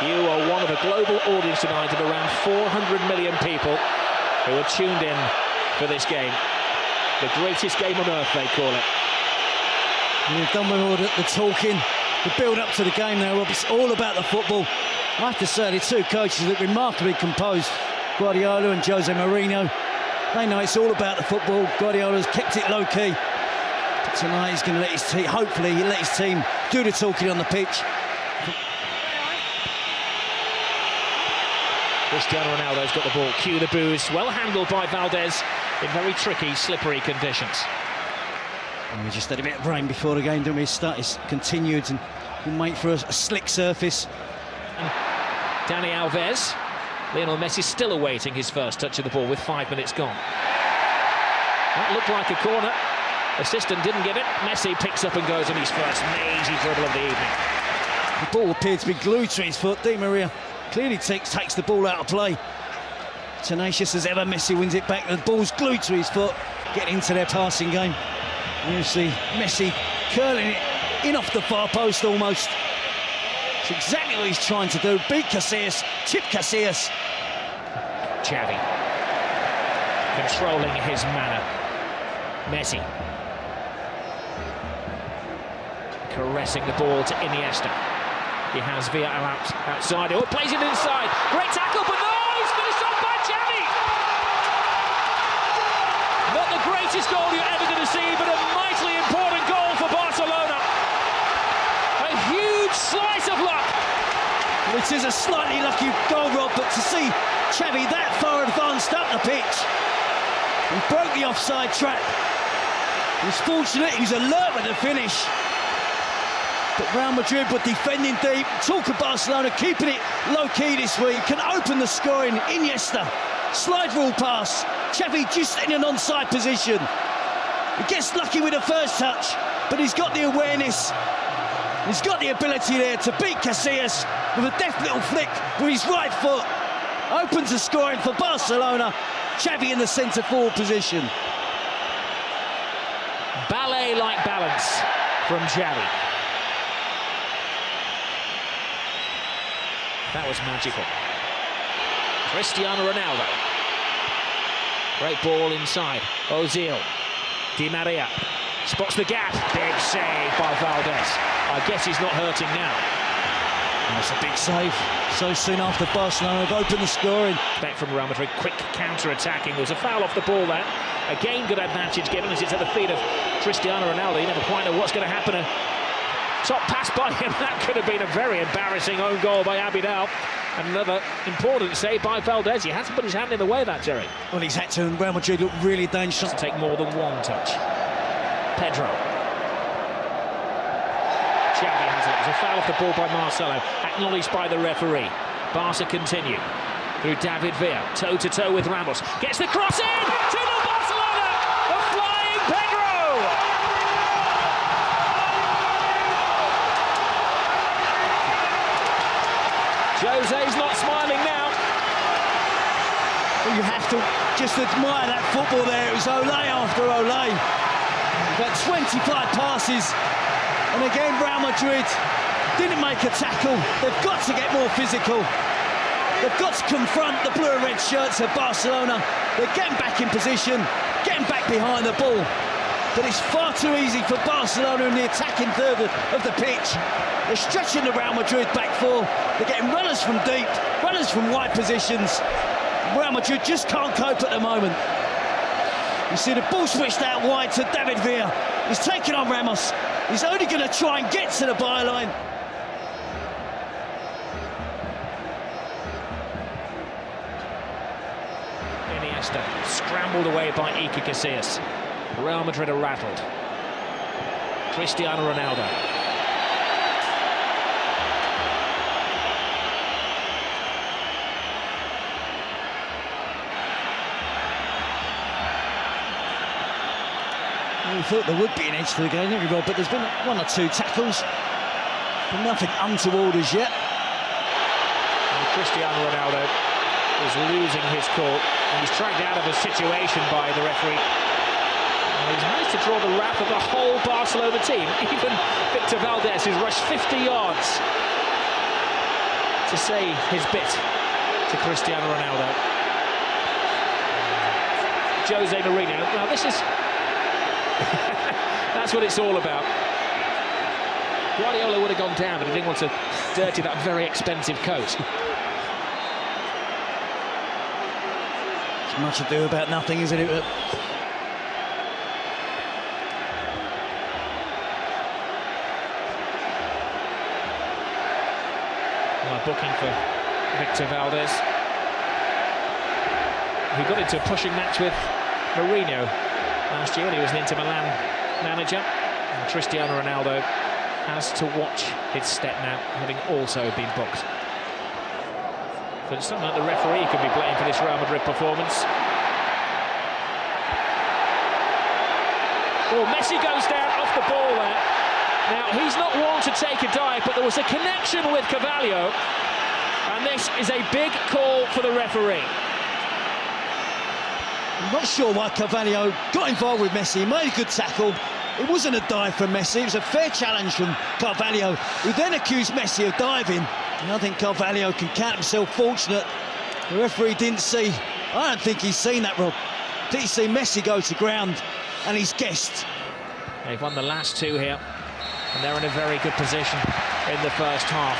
You are one of a global audience tonight of around 400 million people who are tuned in for this game. The greatest game on earth, they call it. You've done with all the talking, the build-up to the game now, Rob. It's all about the football. I have to say, the two coaches look remarkably composed, Guardiola and Jose Mourinho. They know it's all about the football. Guardiola's kept it low-key. But tonight he's going to let his team, hopefully, he'll let his team do the talking on the pitch. Cristiano Ronaldo's got the ball. Cue the boos. Well handled by Valdez in very tricky, slippery conditions. And we just had a bit of rain before the game, didn't we? It's continued and we'll wait for a slick surface. Dani Alves. Lionel Messi still awaiting his first touch of the ball with 5 minutes gone. That looked like a corner. Assistant didn't give it. Messi picks up and goes on his first mazy dribble of the evening. The ball appeared to be glued to his foot. Di Maria clearly takes the ball out of play. Tenacious as ever, Messi wins it back. The ball's glued to his foot. Get into their passing game. And you see Messi curling it in off the far post almost. It's exactly what he's trying to do. Beat Casillas, chip Casillas. Xavi controlling his manner. Messi caressing the ball to Iniesta. He has Villa outside. Oh, plays it inside. Great tackle, but no, he's finished off by Xavi. Not the greatest goal you're ever going to see, but a mightily important goal for Barcelona. A huge slice of luck. It is a slightly lucky goal, Rob, but to see Xavi that far advanced up the pitch and broke the offside trap. He was fortunate, he was alert with the finish. But Real Madrid were defending deep. Talk of Barcelona keeping it low-key this week. Can open the scoring. Iniesta, slide rule pass. Xavi just in an onside position. He gets lucky with the first touch, but he's got the awareness. He's got the ability there to beat Casillas with a deft little flick with his right foot. Opens the scoring for Barcelona. Xavi in the centre-forward position. Ballet-like balance from Xavi. That was magical. Cristiano Ronaldo. Great ball inside. Ozil. Di Maria spots the gap. Big save by Valdez. I guess he's not hurting now. That's a big save. So soon after Barcelona have opened the scoring. Back from Real Madrid, quick counter-attacking. There was a foul off the ball there. Again, good advantage given as it's at the feet of Cristiano Ronaldo. You never quite know what's going to happen. Top pass by him. That could have been a very embarrassing own goal by Abidal. Another important save by Valdez. He has to put his hand in the way of that, Jerry. Well, he's had to, and Real Madrid look really dangerous. Doesn't take more than one touch. Pedro. Xavi has it. It was a foul off the ball by Marcelo. Acknowledged by the referee. Barca continue. Through David Villa. Toe-to-toe with Ramos. Gets the cross in! 2-0 Barcelona! The flying Pedro! Jose's not smiling now. Well, you have to just admire that football there. It was Olé after Olé. About 25 passes. And again, Real Madrid didn't make a tackle. They've got to get more physical. They've got to confront the blue and red shirts of Barcelona. They're getting back in position, getting back behind the ball. But it's far too easy for Barcelona in the attacking third of the pitch. They're stretching the Real Madrid back four. They're getting runners from deep, runners from wide positions. Real Madrid just can't cope at the moment. You see the ball switched out wide to David Villa. He's taking on Ramos. He's only going to try and get to the byline. Iniesta scrambled away by Iker Casillas. Real Madrid are rattled. Cristiano Ronaldo. We thought there would be an edge to the game, didn't we, Rob? But there's been one or two tackles, but nothing untoward as yet. And Cristiano Ronaldo is losing his court, and he's dragged out of a situation by the referee. And he's managed to draw the wrath of the whole Barcelona team. Even Victor Valdez, who's rushed 50 yards. to say his bit to Cristiano Ronaldo. Jose Mourinho. Now this is... that's what it's all about. Guardiola would have gone down, but he didn't want to dirty that very expensive coat. It's much ado about nothing, isn't it? Booking for Victor Valdez, who got into a pushing match with Mourinho last year. He was an Inter Milan manager, and Cristiano Ronaldo has to watch his step now, having also been booked. But it's something like the referee could be blamed for this Real Madrid performance. Oh, Messi goes down off the ball there. Now, he's not one to take a dive, but there was a connection with Carvalho, and this is a big call for the referee. I'm not sure why Carvalho got involved with Messi. He made a good tackle. It wasn't a dive from Messi, it was a fair challenge from Carvalho, who then accused Messi of diving. And I think Carvalho can count himself fortunate. The referee didn't see. I don't think he's seen that, Rob. I think he's seen Messi go to ground, and he's guessed. They've won the last two here, and they're in a very good position in the first half.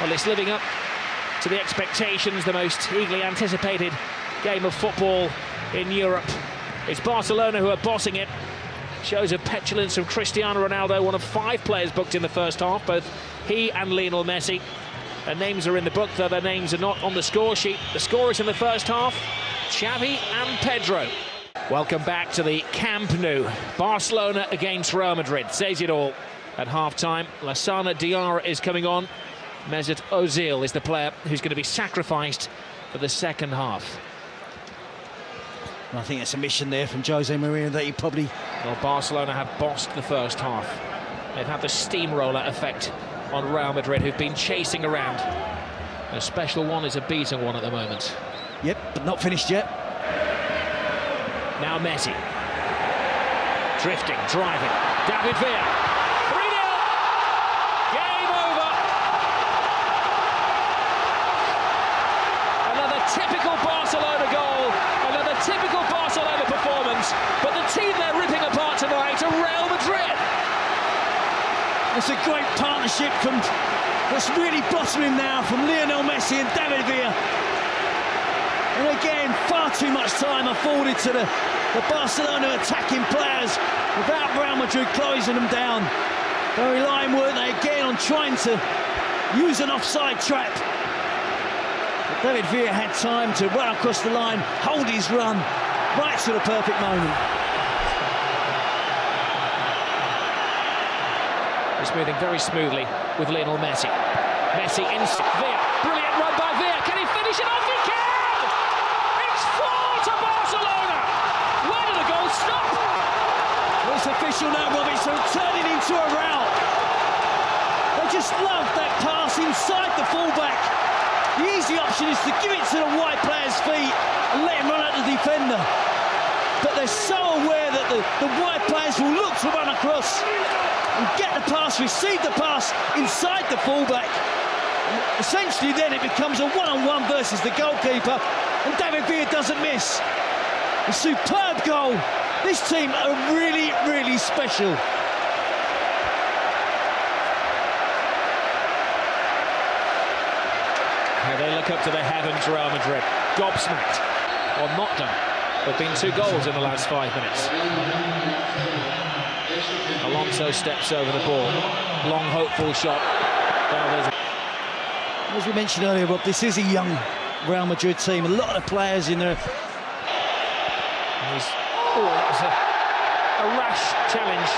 Well, it's living up to the expectations, the most eagerly anticipated game of football in Europe. It's Barcelona who are bossing it. Shows of petulance from Cristiano Ronaldo, one of 5 players booked in the first half, both he and Lionel Messi. Their names are in the book, though their names are not on the score sheet. The scorers in the first half, Xavi and Pedro. Welcome back to the Camp Nou. Barcelona against Real Madrid. Says it all at half-time. Lassana Diarra is coming on. Mesut Ozil is the player who's going to be sacrificed for the second half. I think it's a mission there from Jose Mourinho that he probably... Well, Barcelona have bossed the first half. They've had the steamroller effect on Real Madrid, who've been chasing around. A special one is a beaten one at the moment. Yep, but not finished yet. Now Messi. Drifting, driving. David Villa. 3-0. Game over. Another typical Barcelona goal. Another typical Barcelona performance. But the team they're ripping apart tonight are Real Madrid. It's a great partnership from what's really blossoming now from Lionel Messi and David Villa. And again, far too much time afforded to the Barcelona attacking players without Real Madrid closing them down. They're relying, weren't they, again on trying to use an offside trap. But David Villa had time to run across the line, hold his run, right to the perfect moment. It's moving very smoothly with Lionel Messi. Messi in Villa. Brilliant run by Villa. Can he finish it off? He can! It's 4 to Barcelona! Where did the goal stop? Well, it's official now, Robbie, so turning into a rout. They just love that pass inside the fullback. The easy option is to give it to the wide player's feet and let him run at the defender. But they're so aware that the wide players will look to run across and get the pass, receive the pass inside the fullback. And essentially then it becomes a one-on-one versus the goalkeeper, and David Villa doesn't miss. A superb goal. This team are really, really special. Now they look up to the heavens, Real Madrid. Gobsmacked, or not done. There have been 2 goals in the last 5 minutes. Alonso steps over the ball. Long, hopeful shot. As we mentioned earlier, Rob, this is a young Real Madrid team. A lot of players in there. That was a rash challenge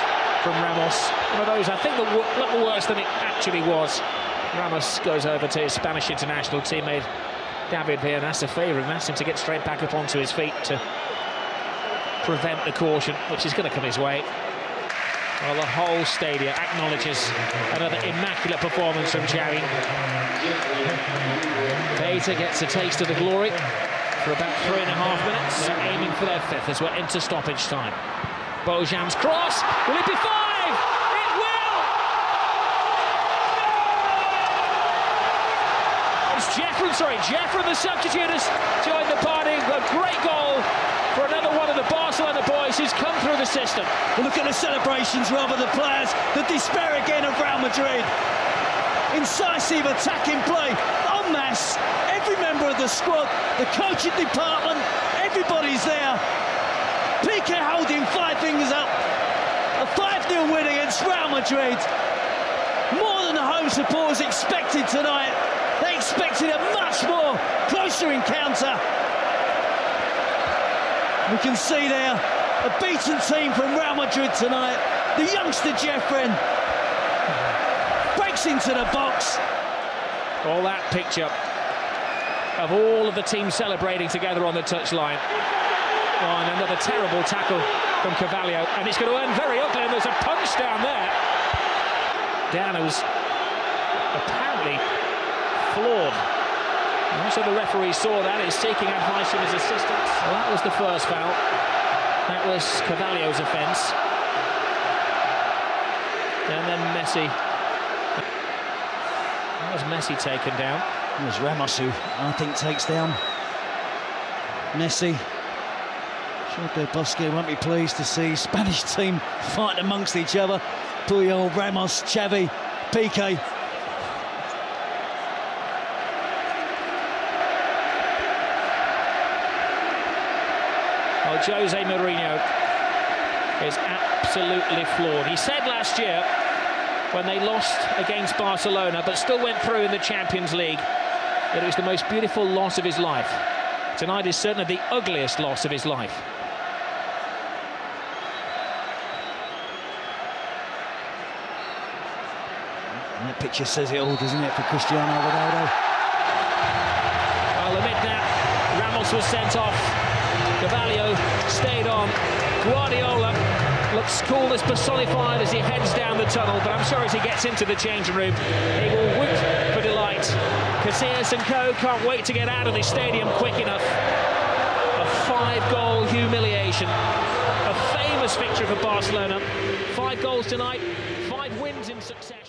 from Ramos. One of those, I think, a little worse than it actually was. Ramos goes over to his Spanish international teammate David Villa and asks a favour and asks him to get straight back up onto his feet to prevent the caution, which is going to come his way. Well, the whole stadium acknowledges another immaculate performance from Xavi. Beta gets a taste of the glory for about 3.5 minutes, aiming for their 5th as we're into stoppage time. Bojam's cross, will it be 5? It will! Jeffrey, the substitute, has joined the party. A great goal for another one of the Barcelona boys who's come through the system. Well, look at the celebrations, rather the players, the despair again of Real Madrid. Incisive attacking play, en masse. Every member of the squad, the coaching department, everybody's there. Piqué holding 5 fingers up. A 5-0 win against Real Madrid. More than the home supporters expected tonight. They expected a much more closer encounter. We can see there a beaten team from Real Madrid tonight. The youngster Jeffrey breaks into the box. All that picture of all of the teams celebrating together on the touchline. Oh, and another terrible tackle from Carvalho, and it's going to end very ugly, and there's a punch down there. Dan, who's apparently floored. So the referee saw that, is seeking advice from his assistants. Well, that was the first foul. That was Carvalho's offence. And then Messi. That was Messi taken down. It was Ramos who, I think, takes down Messi. Sure, Del Bosque won't be pleased to see Spanish team fighting amongst each other. Puyol, Ramos, Xavi, Piqué. Well, Jose Mourinho is absolutely floored. He said last year, when they lost against Barcelona, but still went through in the Champions League, that it was the most beautiful loss of his life. Tonight is certainly the ugliest loss of his life. And that picture says it all, doesn't it, for Cristiano Ronaldo? I'll admit that Ramos was sent off. Carvalho stayed on. Guardiola looks coolness personified as he heads down the tunnel, but I'm sure as he gets into the changing room, he will whoop for delight. Casillas and co can't wait to get out of the stadium quick enough. A 5-goal humiliation. A famous victory for Barcelona. 5 goals tonight, 5 wins in succession.